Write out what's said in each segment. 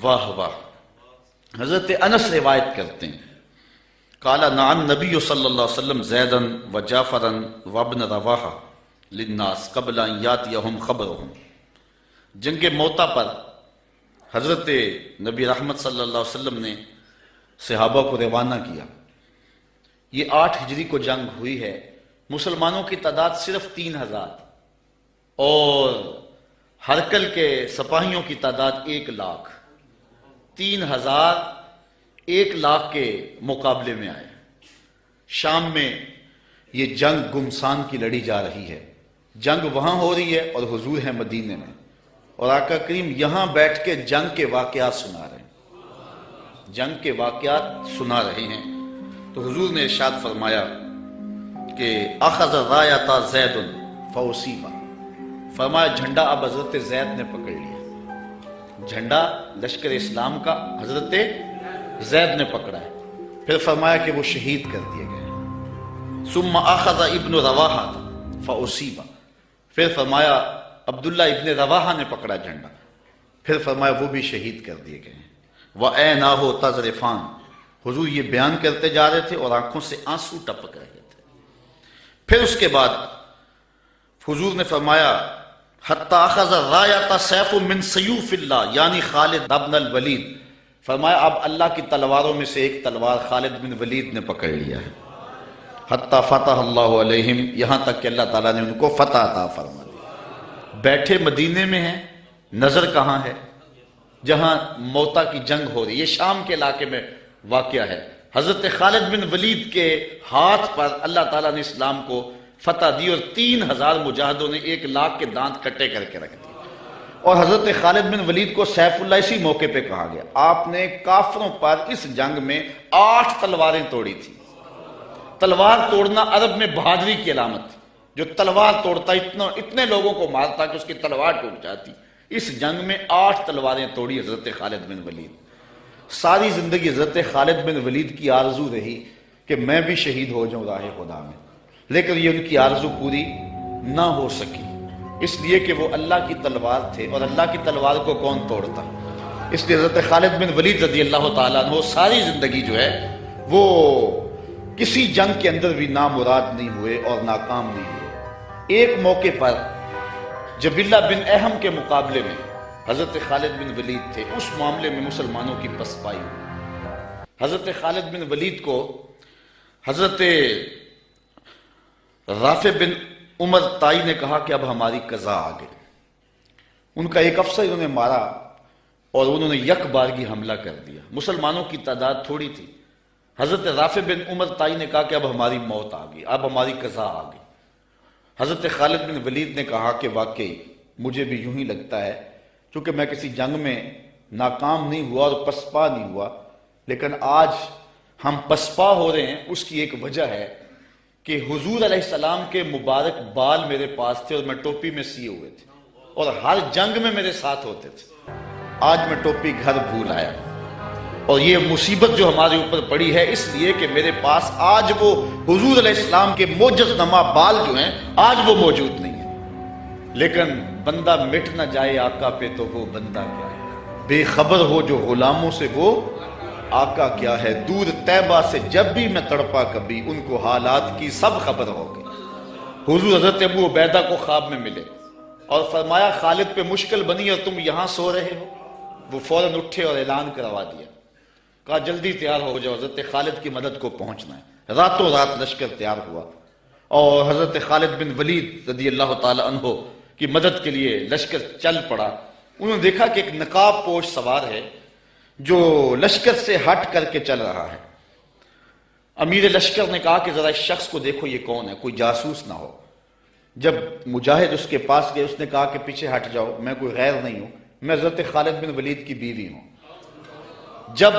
واہ واہ. حضرت انس روایت کرتے ہیں قال نعم نبی صلی اللہ علیہ وسلم زیدن و جعفرن و ابن رواحہ للناس قبل ان یاتیہم خبرہم. جنگ موتا پر حضرت نبی رحمت صلی اللہ علیہ وسلم نے صحابہ کو روانہ کیا. یہ 8 ہجری کو جنگ ہوئی ہے. مسلمانوں کی تعداد صرف 3000 اور ہرکل کے سپاہیوں کی تعداد 1 لاکھ. 3000 1 لاکھ کے مقابلے میں آئے. شام میں یہ جنگ گمسان کی لڑی جا رہی ہے. جنگ وہاں ہو رہی ہے اور حضور ہیں مدینے میں، اور آقا کریم یہاں بیٹھ کے جنگ کے واقعات سنا رہے ہیں. جنگ کے واقعات سنا رہے ہیں تو حضور نے ارشاد فرمایا کہ اخذ رایۃ زید فاصیب. فرمایا جھنڈا اب حضرت زید نے پکڑ لیا. جھنڈا لشکر اسلام کا حضرت زید نے پکڑا ہے. پھر فرمایا کہ وہ شہید کر دیے گئے. ثم اخذ ابن رواحہ فاصیب. پھر فرمایا عبداللہ ابن رواحہ نے پکڑا جھنڈا. پھر فرمایا وہ بھی شہید کر دیے گئے. وَعَيْنَاهُ تَذْرِفَانِ. حضور یہ بیان کرتے جا رہے تھے اور آنکھوں سے آنسو ٹپک رہے تھے. پھر اس کے بعد حضور نے فرمایا حَتَّى أَخَذَ الرَّايَةَ سَيْفٌ مِّن سَيُوفِ اللَّهِ یعنی خالد ابن الولید. فرمایا اب اللہ کی تلواروں میں سے ایک تلوار خالد بن ولید نے پکڑ لیا ہے. حَتَّى فَتَحَ اللَّهُ عَلَيْهِمْ یہاں تک کہ اللہ تعالیٰ نے ان کو فتح عطا فرما دی. بیٹھے مدینے میں ہیں، نظر کہاں ہے؟ جہاں موتا کی جنگ ہو رہی. یہ شام کے علاقے میں واقعہ ہے. حضرت خالد بن ولید کے ہاتھ پر اللہ تعالیٰ نے اسلام کو فتح دی اور 3000 مجاہدوں نے 1 لاکھ کے دانت کٹے کر کے رکھ دیے. اور حضرت خالد بن ولید کو سیف اللہ اسی موقع پہ کہا گیا. آپ نے کافروں پر اس جنگ میں 8 تلواریں توڑی تھی. تلوار توڑنا عرب میں بہادری کی علامت تھی. جو تلوار توڑتا اتنے لوگوں کو مارتا کہ اس کی تلوار ٹوٹ جاتی. اس جنگ میں 8 تلواریں توڑی حضرت خالد بن ولید. ساری زندگی حضرت خالد بن ولید کی آرزو رہی کہ میں بھی شہید ہو جاؤں راہ خدا میں، لیکن یہ ان کی آرزو پوری نہ ہو سکی، اس لیے کہ وہ اللہ کی تلوار تھے اور اللہ کی تلوار کو کون توڑتا. اس لیے حضرت خالد بن ولید رضی اللہ تعالیٰ عنہ ساری زندگی جو ہے وہ کسی جنگ کے اندر بھی نامراد نہیں ہوئے اور ناکام نہیں ہوئے. ایک موقع پر جبلہ بن اہم کے مقابلے میں حضرت خالد بن ولید تھے. اس معاملے میں مسلمانوں کی پسپائی ہوئی. حضرت خالد بن ولید کو حضرت رافع بن عمر تائی نے کہا کہ اب ہماری قضا آ گئی. ان کا ایک افسر انہوں نے مارا اور انہوں نے یک بارگی حملہ کر دیا. مسلمانوں کی تعداد تھوڑی تھی. حضرت رافع بن عمر تائی نے کہا کہ اب ہماری موت آ گئی، اب ہماری قضا آ گئی. حضرت خالد بن ولید نے کہا کہ واقعی مجھے بھی یوں ہی لگتا ہے، چونکہ میں کسی جنگ میں ناکام نہیں ہوا اور پسپا نہیں ہوا، لیکن آج ہم پسپا ہو رہے ہیں. اس کی ایک وجہ ہے کہ حضور علیہ السلام کے مبارک بال میرے پاس تھے اور میں ٹوپی میں سیے ہوئے تھے اور ہر جنگ میں میرے ساتھ ہوتے تھے. آج میں ٹوپی گھر بھول آیا اور یہ مصیبت جو ہمارے اوپر پڑی ہے اس لیے کہ میرے پاس آج وہ حضور علیہ السلام کے معجز نما بال جو ہیں آج وہ موجود نہیں ہیں. لیکن بندہ مٹ نہ جائے آقا پہ تو وہ بندہ کیا ہے؟ بے خبر ہو جو غلاموں سے وہ آقا کیا ہے. دور طیبہ سے جب بھی میں تڑپا کبھی ان کو حالات کی سب خبر ہو گئی. حضور حضرت ابو عبیدہ کو خواب میں ملے اور فرمایا خالد پہ مشکل بنی اور تم یہاں سو رہے ہو. وہ فوراً اٹھے اور اعلان کروا دیا، کہا جلدی تیار ہو جاؤ، حضرت خالد کی مدد کو پہنچنا ہے. راتوں رات لشکر تیار ہوا اور حضرت خالد بن ولید رضی اللہ تعالی عنہ کی مدد کے لیے لشکر چل پڑا. انہوں نے دیکھا کہ ایک نقاب پوش سوار ہے جو لشکر سے ہٹ کر کے چل رہا ہے. امیر لشکر نے کہا کہ ذرا اس شخص کو دیکھو یہ کون ہے، کوئی جاسوس نہ ہو. جب مجاہد اس کے پاس گئے اس نے کہا کہ پیچھے ہٹ جاؤ، میں کوئی غیر نہیں ہوں، میں حضرت خالد بن ولید کی بیوی ہوں. جب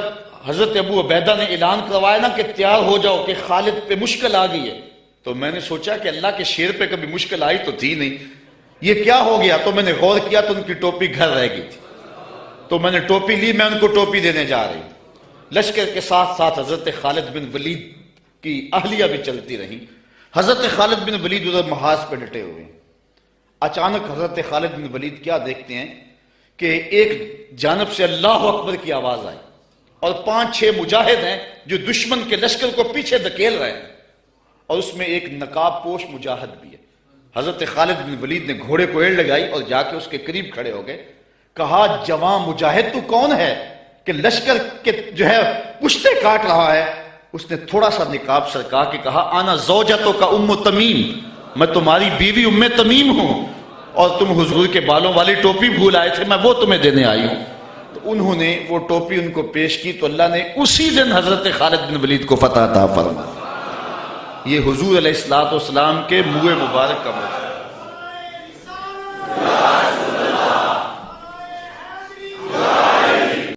حضرت ابو عبیدہ نے اعلان کروایا نا کہ تیار ہو جاؤ کہ خالد پہ مشکل آ گئی ہے، تو میں نے سوچا کہ اللہ کے شیر پہ کبھی مشکل آئی تو تھی نہیں، یہ کیا ہو گیا؟ تو میں نے غور کیا تو ان کی ٹوپی گھر رہ گئی تھی. تو میں نے ٹوپی لی، میں ان کو ٹوپی دینے جا رہی. لشکر کے ساتھ ساتھ حضرت خالد بن ولید کی اہلیہ بھی چلتی رہی. حضرت خالد بن ولید ادھر محاذ پہ ڈٹے ہوئے. اچانک حضرت خالد بن ولید کیا دیکھتے ہیں کہ ایک جانب سے اللہ اکبر کی آواز آئی اور 5-6 مجاہد ہیں جو دشمن کے لشکر کو پیچھے دھکیل رہے ہیں، اور اس میں ایک نقاب پوش مجاہد بھی ہے۔ حضرت خالد بن ولید نے گھوڑے کو ایڑ لگائی اور جا کے اس کے قریب کھڑے ہو گئے، کہا جوان مجاہد تو کون ہے کہ لشکر کے جو ہے پشتے کاٹ رہا ہے؟ اس نے تھوڑا سا نقاب سرکا کے کہا آنا زوجتو کا ام تمیم، میں تمہاری بیوی ام تمیم ہوں، اور تم حضور کے بالوں والی ٹوپی بھول آئے تھے، میں وہ تمہیں دینے آئی ہوں۔ تو انہوں نے وہ ٹوپی ان کو پیش کی تو اللہ نے اسی دن حضرت خالد بن ولید کو فتح عطا فرمائی۔ یہ حضور علیہ الصلوۃ والسلام کے منہ مبارک کا موقع۔